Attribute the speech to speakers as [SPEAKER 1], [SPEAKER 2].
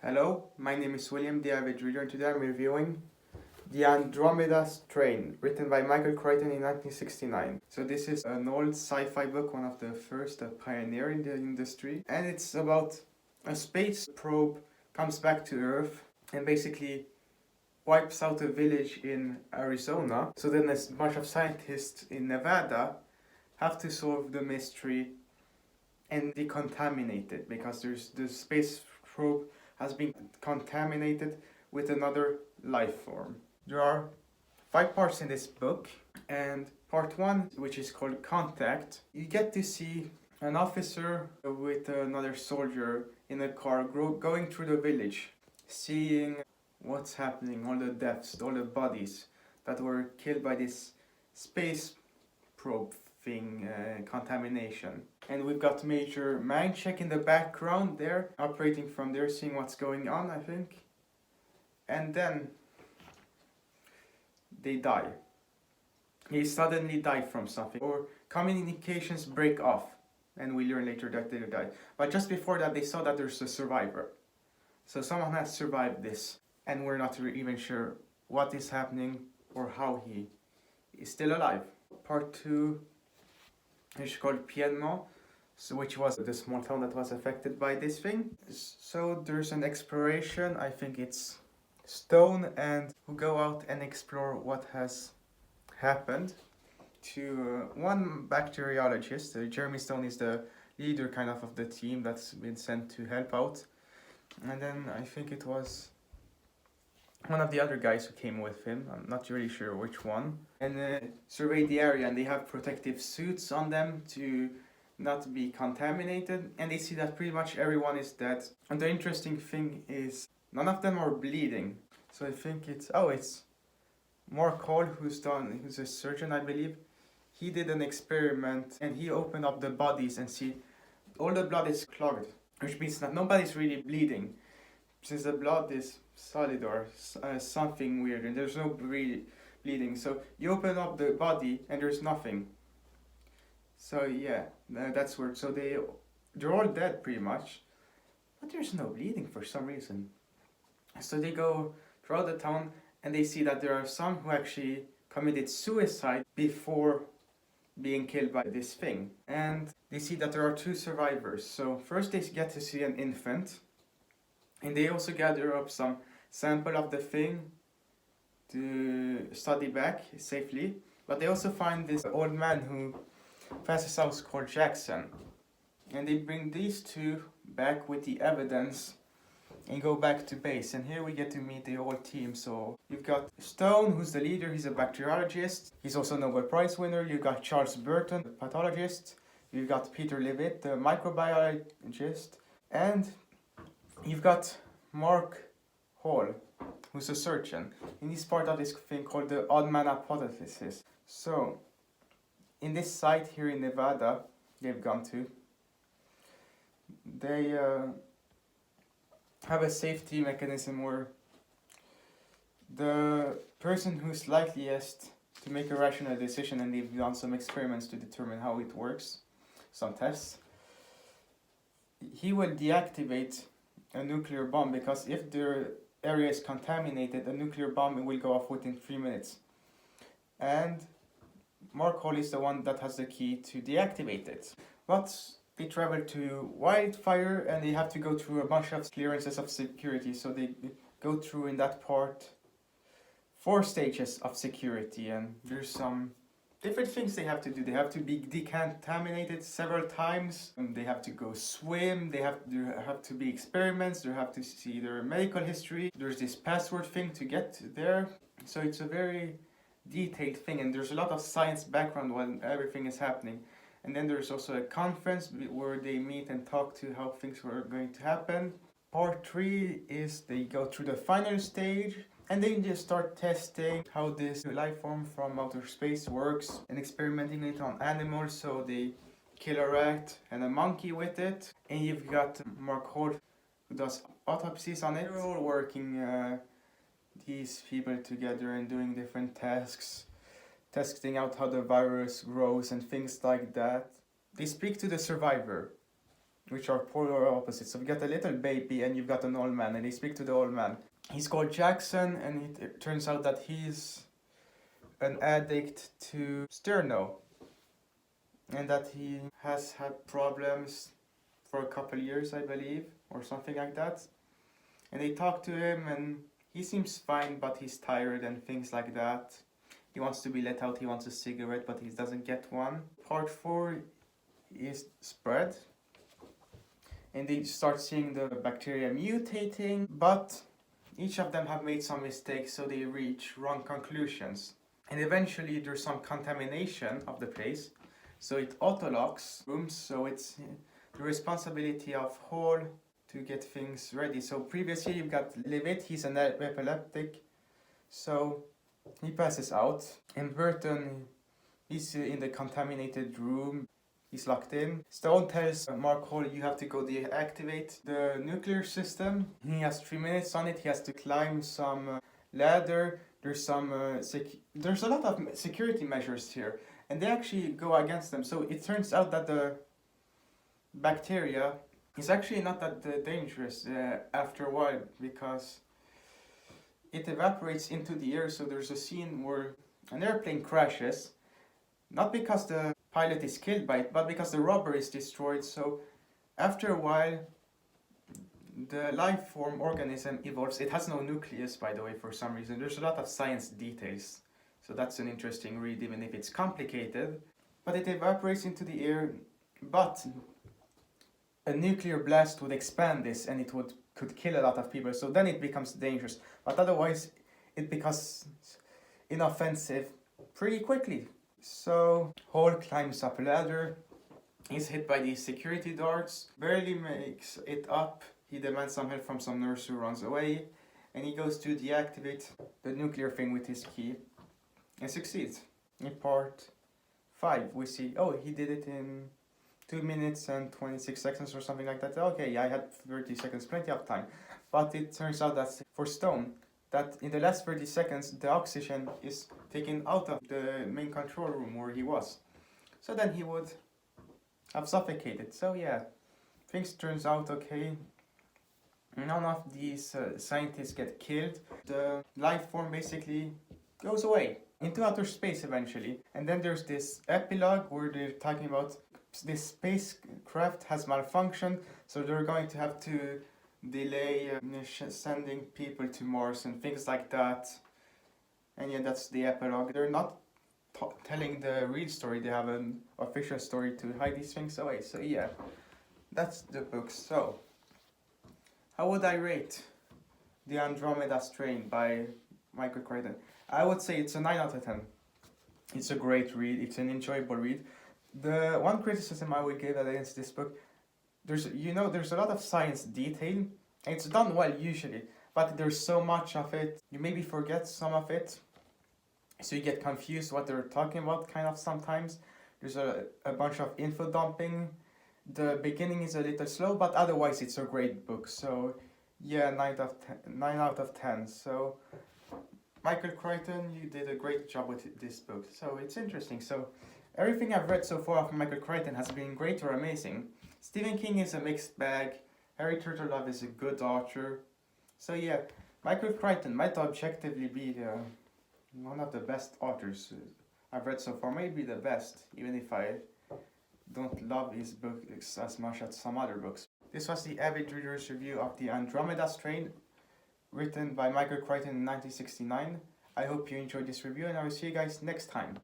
[SPEAKER 1] Hello, my name is William, the avid reader, and today I'm reviewing the Andromeda Strain, written by Crichton in 1969. So this is an old sci-fi book, one of the first pioneer in the industry, and it's about a space probe comes back to Earth and basically wipes out a village in Arizona. So then a bunch of scientists in Nevada have to solve the mystery and decontaminate it because the space probe has been contaminated with another life form. There are 5 parts in this book, and part 1, which is called Contact, you get to see an officer with another soldier in a car going through the village, seeing what's happening, all the deaths, all the bodies that were killed by this space probe thing, contamination. And we've got Major Mindcheck in the background there, operating from there, seeing what's going on, I think. And then they die. They suddenly die from something, or communications break off, and we learn later that they died. But just before that, they saw that there's a survivor. So someone has survived this, and we're not even sure what is happening or how he is still alive. Part 2 is called Piedmont, which was the small town that was affected by this thing. So there's an exploration, I think it's Stone and who go out and explore what has happened to one bacteriologist. Jeremy Stone is the leader kind of the team that's been sent to help out. And then I think it was one of the other guys who came with him, I'm not really sure which one, and surveyed the area, and they have protective suits on them to not be contaminated, and they see that pretty much everyone is dead. And the interesting thing is none of them are bleeding. So I think it's Mark Hall, who's a surgeon, I believe. He did an experiment and he opened up the bodies and see all the blood is clogged, which means that nobody's really bleeding, since the blood is solid or something weird, and there's no bleeding. So you open up the body and there's nothing. So yeah, that's weird. So they're all dead pretty much, but there's no bleeding for some reason. So they go throughout the town and they see that there are some who actually committed suicide before being killed by this thing. And they see that there are 2 survivors. So first they get to see an infant, and they also gather up some sample of the thing to study back safely. But they also find this old man who passes out called Jackson. And they bring these 2 back with the evidence and go back to base. And here we get to meet the whole team. So you've got Stone, who's the leader, he's a bacteriologist. He's also a Nobel Prize winner. You've got Charles Burton, the pathologist. You've got Peter Levitt, the microbiologist. And you've got Mark Hall, who's a surgeon. And he's part of this thing called the odd man hypothesis. So in this site here in Nevada they've gone to, they have a safety mechanism where the person who's likeliest to make a rational decision, and they've done some experiments to determine how it works, some tests, he will deactivate a nuclear bomb, because if the area is contaminated, a nuclear bomb will go off within 3 minutes. And Mark Hall is the one that has the key to deactivate it. But they travel to Wildfire and they have to go through a bunch of clearances of security. So they go through in that part 4 stages of security, and there's some different things they have to do. They have to be decontaminated several times, and they have to go swim, there have to be experiments, they have to see their medical history, there's this password thing to get there. So it's a very detailed thing, and there's a lot of science background when everything is happening. And then there's also a conference where they meet and talk to how things were going to happen. Part 3 is they go through the final stage, and they just start testing how this life form from outer space works and experimenting it on animals. So they kill a rat and a monkey with it. And you've got Mark Hall, who does autopsies on it. They're all working, these people together, and doing different tasks, testing out how the virus grows and things like that. They speak to the survivor, which are polar opposites. So we got a little baby and you've got an old man, and they speak to the old man. He's called Jackson, and it turns out that he's an addict to sterno, and that he has had problems for a couple years, I believe, or something like that. And they talk to him, and he seems fine, but he's tired and things like that. He wants to be let out, he wants a cigarette, but he doesn't get one. Part 4 is spread, and they start seeing the bacteria mutating, but each of them have made some mistakes, so they reach wrong conclusions. And eventually there's some contamination of the place, so it auto-locks rooms, so it's the responsibility of Hall to get things ready. So previously you've got Levitt, he's an epileptic, so he passes out. And Burton, he's in the contaminated room, he's locked in. Stone tells Mark Hall, you have to go deactivate the nuclear system. He has 3 minutes on it, he has to climb some ladder. There's there's a lot of security measures here, and they actually go against them. So it turns out that the bacteria is actually not that dangerous after a while, because it evaporates into the air. So there's a scene where an airplane crashes, not because the pilot is killed by it, but because the rubber is destroyed. So after a while, the life form organism evolves. It has no nucleus, by the way, for some reason. There's a lot of science details, so that's an interesting read, even if it's complicated. But it evaporates into the air, but a nuclear blast would expand this, and it could kill a lot of people, so then it becomes dangerous. But otherwise, it becomes inoffensive pretty quickly. So Hall climbs up a ladder, he's hit by these security darts, barely makes it up. He demands some help from some nurse who runs away, and he goes to deactivate the nuclear thing with his key and succeeds. In part 5 we see, oh, he did it in 2 minutes and 26 seconds or something like that. Okay, I had 30 seconds, plenty of time. But it turns out that for Stone, that in the last 30 seconds the oxygen is taken out of the main control room where he was. So then he would have suffocated. So yeah, things turns out okay. None of these scientists get killed. The life form basically goes away into outer space eventually. And then there's this epilogue where they're talking about this spacecraft has malfunctioned, so they're going to have to delay sending people to Mars and things like that. And yeah, that's the epilogue. They're not telling the real story, they have an official story to hide these things away. So yeah, that's the book. So how would I rate the Andromeda Strain by Michael Crichton? I would say it's a 9 out of 10. It's a great read, it's an enjoyable read. The one criticism I would give against this book, there's a lot of science detail, and it's done well usually, but there's so much of it, you maybe forget some of it, so you get confused what they're talking about kind of sometimes. There's a bunch of info dumping. The beginning is a little slow, but otherwise it's a great book. So yeah, 9 out of 10. So Michael Crichton, you did a great job with this book. So it's interesting. So everything I've read so far of Michael Crichton has been great or amazing. Stephen King is a mixed bag. Harry Turtlelove is a good author. So yeah, Michael Crichton might objectively be one of the best authors I've read so far. Maybe the best, even if I don't love his books as much as some other books. This was the Avid Reader's review of the Andromeda Strain, written by Michael Crichton in 1969. I hope you enjoyed this review, and I will see you guys next time.